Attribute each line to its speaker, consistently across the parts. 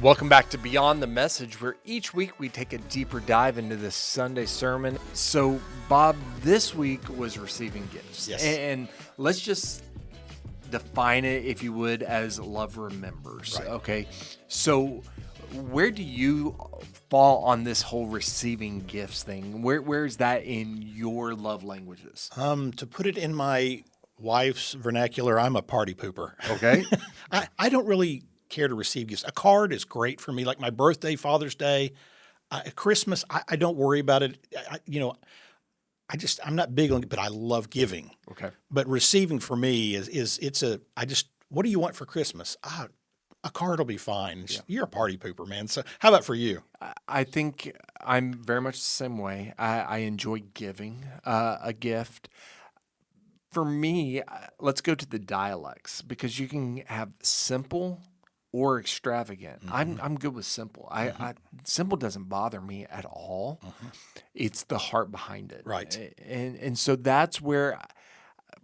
Speaker 1: Welcome back to Beyond the Message, where each week we take a deeper dive into the Sunday sermon. So, Bob, this week was receiving gifts.
Speaker 2: Yes.
Speaker 1: And let's just define it, if you would, as love remembers.
Speaker 2: Right.
Speaker 1: Okay. So, where do you fall on this whole receiving gifts thing? Where is that in your love languages?
Speaker 2: To put it in my wife's vernacular, I'm a party pooper.
Speaker 1: Okay.
Speaker 2: I don't really care to receive gifts. A card is great for me, like my birthday, Father's Day, Christmas. I don't worry about it. I'm not big on it, but I love giving.
Speaker 1: Okay.
Speaker 2: But receiving for me what do you want for Christmas? A card will be fine.
Speaker 1: Yeah.
Speaker 2: You're a party pooper, man. So how about for you?
Speaker 1: I think I'm very much the same way. I enjoy giving a gift. For me, let's go to the dialects, because you can have simple or extravagant. I'm good with simple. Simple doesn't bother me at all. It's the heart behind it.
Speaker 2: Right.
Speaker 1: And so that's where,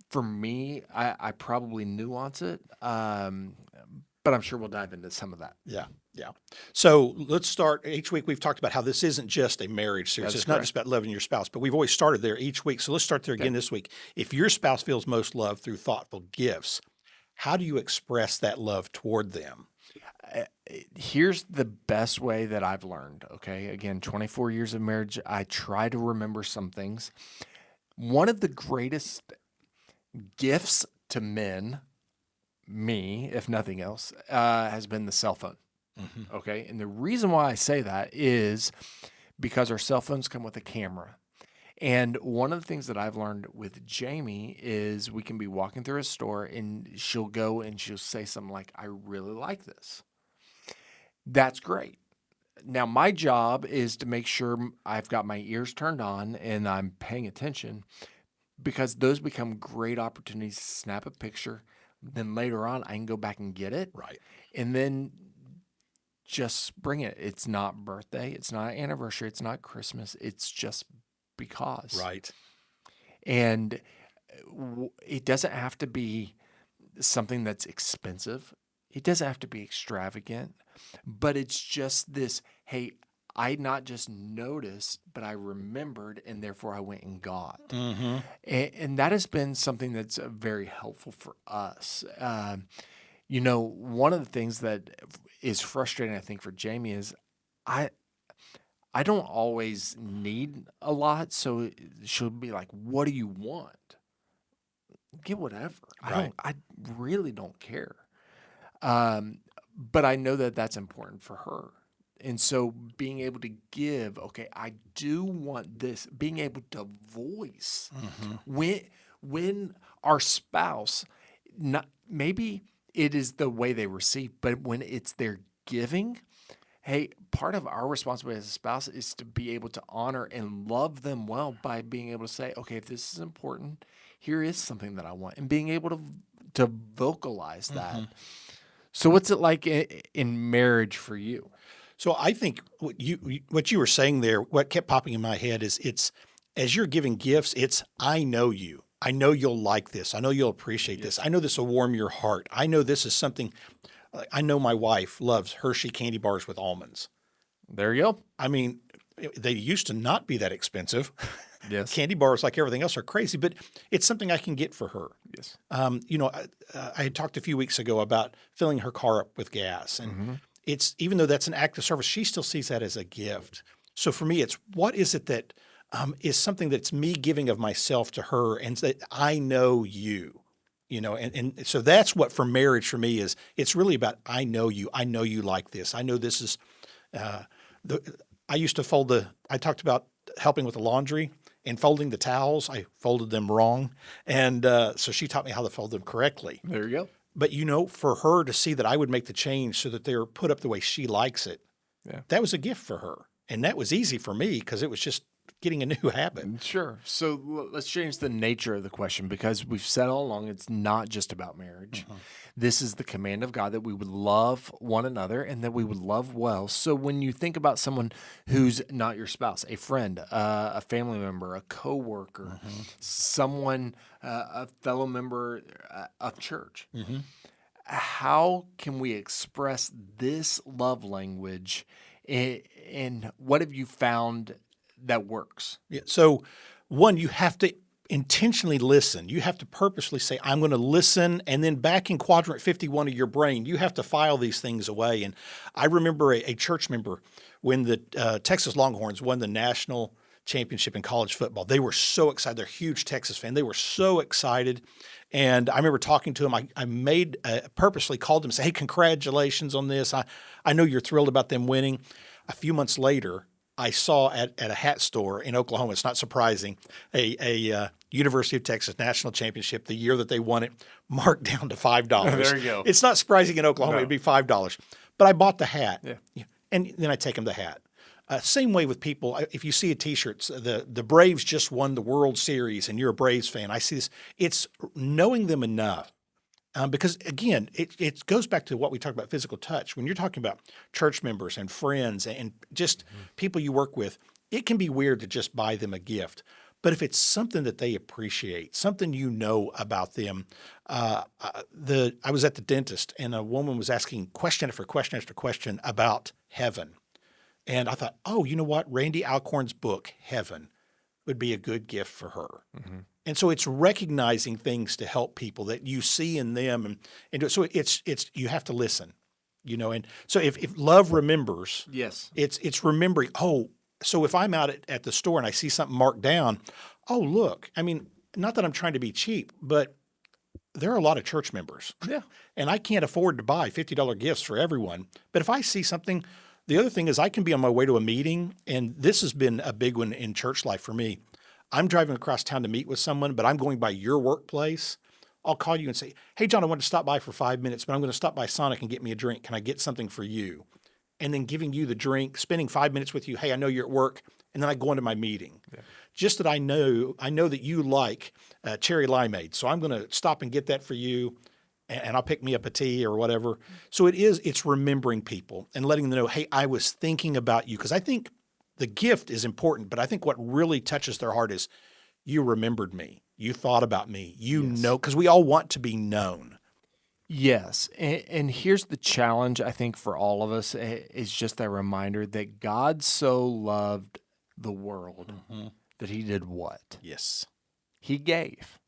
Speaker 1: for me, I probably nuance it. But I'm sure we'll dive into some of that.
Speaker 2: Yeah. So let's start. Each week we've talked about how this isn't just a marriage series.
Speaker 1: That's
Speaker 2: It's not
Speaker 1: correct.
Speaker 2: just about loving your spouse, but we've always started there each week. So let's start there again this week. If your spouse feels most loved through thoughtful gifts, how do you express that love toward them?
Speaker 1: Here's the best way that I've learned, okay? Again, 24 years of marriage, I try to remember some things. One of the greatest gifts to men, me, if nothing else, has been the cell phone, okay? And the reason why I say that is because our cell phones come with a camera. And one of the things that I've learned with Jamie is we can be walking through a store and she'll go and she'll say something like, "I really like this." That's great. Now, my job is to make sure I've got my ears turned on and I'm paying attention, because those become great opportunities to snap a picture. Then later on, I can go back and get it.
Speaker 2: Right.
Speaker 1: And then just bring it. It's not birthday. It's not anniversary. It's not Christmas. It's just because.
Speaker 2: Right.
Speaker 1: And it doesn't have to be something that's expensive. It doesn't have to be extravagant, but it's just this, hey, I not just noticed, but I remembered, and therefore I went and got. And that has been something that's very helpful for us. One of the things that is frustrating, I think, for Jamie is I don't always need a lot, so she'll be like, "What do you want?" Get whatever.
Speaker 2: Right.
Speaker 1: I really don't care. But I know that that's important for her. And so being able to give, okay, I do want this, being able to voice when our spouse, not maybe it is the way they receive, but when it's their giving, hey, part of our responsibility as a spouse is to be able to honor and love them well by being able to say, okay, if this is important, here is something that I want, and being able to vocalize that. So what's it like in marriage for you?
Speaker 2: So I think what you were saying there, what kept popping in my head is it's, as you're giving gifts, it's, I know you. I know you'll like this. I know you'll appreciate this. I know this will warm your heart. I know this is something, I know my wife loves Hershey candy bars with almonds.
Speaker 1: There you go.
Speaker 2: I mean, they used to not be that expensive.
Speaker 1: Yes.
Speaker 2: Candy bars, like everything else, are crazy, but it's something I can get for her.
Speaker 1: Yes.
Speaker 2: I had talked a few weeks ago about filling her car up with gas, and it's, even though that's an act of service, she still sees that as a gift. So for me, it's, what is it that is something that's me giving of myself to her, and that I know you, and so that's what for marriage for me is, it's really about, I know you like this. I know this is, I used to I talked about helping with the laundry and folding the towels. I folded them wrong. And so she taught me how to fold them correctly.
Speaker 1: There you go.
Speaker 2: But, for her to see that I would make the change so that they're put up the way she likes it, that was a gift for her. And that was easy for me because it was just getting a new habit.
Speaker 1: Sure. So let's change the nature of the question, because we've said all along it's not just about marriage. This is the command of God that we would love one another and that we would love well. So when you think about someone who's not your spouse, a friend, a family member, a coworker, someone, a fellow member of church, how can we express this love language, and what have you found that works?
Speaker 2: Yeah. So, one, you have to intentionally listen. You have to purposely say, I'm going to listen. And then back in quadrant 51 of your brain, you have to file these things away. And I remember a church member when the Texas Longhorns won the national championship in college football. They were so excited. They're a huge Texas fan. They were so excited. And I remember talking to him. I purposely called him and said, hey, congratulations on this. I know you're thrilled about them winning. A few months later, I saw at a hat store in Oklahoma, it's not surprising, a University of Texas national championship, the year that they won it, marked down to $5.
Speaker 1: There you go.
Speaker 2: It's not surprising in Oklahoma,
Speaker 1: No.
Speaker 2: it'd be $5. But I bought the hat.
Speaker 1: Yeah.
Speaker 2: And then I take them the hat. Same way with people. If you see a T-shirt, the Braves just won the World Series and you're a Braves fan, I see this. It's knowing them enough. Because again, it goes back to what we talked about, physical touch. When you're talking about church members and friends and just people you work with, it can be weird to just buy them a gift. But if it's something that they appreciate, something you know about them, I was at the dentist and a woman was asking question after question after question about heaven. And I thought, oh, you know what? Randy Alcorn's book, Heaven, would be a good gift for her. Mm-hmm. And so it's recognizing things to help people that you see in them. And so it's you have to listen, And so if love remembers,
Speaker 1: Yes.
Speaker 2: it's remembering, oh, so if I'm out at the store and I see something marked down, oh, look, I mean, not that I'm trying to be cheap, but there are a lot of church members.
Speaker 1: Yeah.
Speaker 2: And I can't afford to buy $50 gifts for everyone. But if I see something, the other thing is I can be on my way to a meeting, and this has been a big one in church life for me. I'm driving across town to meet with someone, but I'm going by your workplace. I'll call you and say, hey, John, I want to stop by for 5 minutes, but I'm going to stop by Sonic and get me a drink. Can I get something for you? And then giving you the drink, spending 5 minutes with you. Hey, I know you're at work. And then I go into my meeting. Yeah. Just that I know that you like cherry limeade. So I'm going to stop and get that for you. And I'll pick me up a tea or whatever. So it's remembering people and letting them know, hey, I was thinking about you. Because I think the gift is important, but I think what really touches their heart is you remembered me. You thought about me. You know, because we all want to be known.
Speaker 1: Yes. And here's the challenge, I think, for all of us is just that reminder that God so loved the world that he did what?
Speaker 2: Yes.
Speaker 1: He gave.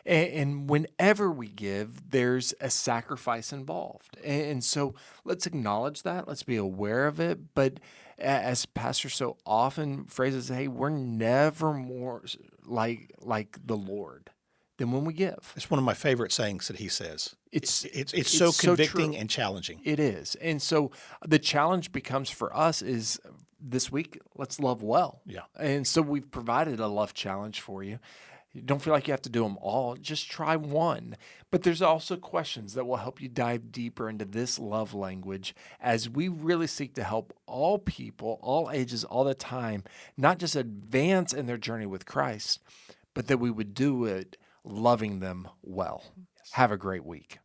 Speaker 1: And whenever we give, there's a sacrifice involved. And so let's acknowledge that. Let's be aware of it. But as Pastor so often phrases, hey, we're never more like the Lord than when we give.
Speaker 2: It's one of my favorite sayings that he says.
Speaker 1: It's
Speaker 2: so
Speaker 1: so
Speaker 2: convicting
Speaker 1: true.
Speaker 2: and challenging.
Speaker 1: It is. And so the challenge becomes for us is this week, let's love well.
Speaker 2: Yeah.
Speaker 1: And so we've provided a love challenge for you. You don't feel like you have to do them all. Just try one. But there's also questions that will help you dive deeper into this love language as we really seek to help all people, all ages, all the time, not just advance in their journey with Christ, but that we would do it loving them well. Have a great week.